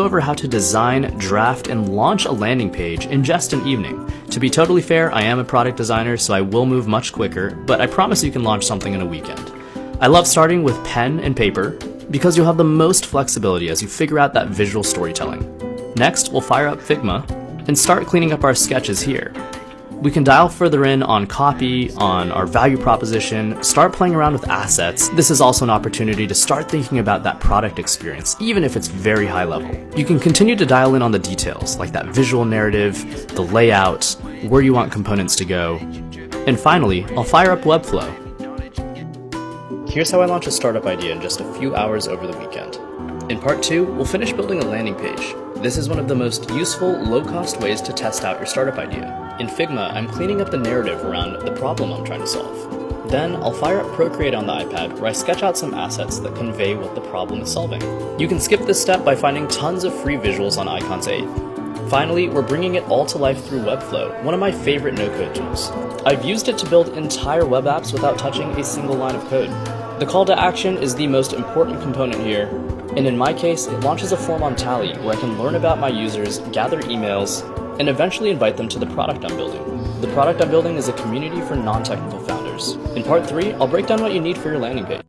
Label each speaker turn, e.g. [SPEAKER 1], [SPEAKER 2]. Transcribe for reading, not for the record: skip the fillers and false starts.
[SPEAKER 1] over how to design, draft, and launch a landing page in just an evening. To be totally fair, I am a product designer, so I will move much quicker, but I promise you can launch something in a weekend. I love starting with pen and paper because you'll have the most flexibility as you figure out that visual storytelling. Next, we'll fire up Figma and start cleaning up our sketches here. We can dial further in on copy, on our value proposition, start playing around with assets. This is also an opportunity to start thinking about that product experience, even if it's very high level. You can continue to dial in on the details, like that visual narrative, the layout, where you want components to go. And finally, I'll fire up Webflow. Here's how I launch a startup idea in just a few hours over the weekend. In part 2, we'll finish building a landing page. This is one of the most useful, low-cost ways to test out your startup idea. In Figma, I'm cleaning up the narrative around the problem I'm trying to solve. Then, I'll fire up Procreate on the iPad, where I sketch out some assets that convey what the problem is solving. You can skip this step by finding tons of free visuals on Icons 8. Finally, we're bringing it all to life through Webflow, one of my favorite no-code tools. I've used it to build entire web apps without touching a single line of code. The call to action is the most important component here, and in my case, it launches a form on Tally where I can learn about my users, gather emails, and eventually invite them to the product I'm building. The product I'm building is a community for non-technical founders. In part 3, I'll break down what you need for your landing page.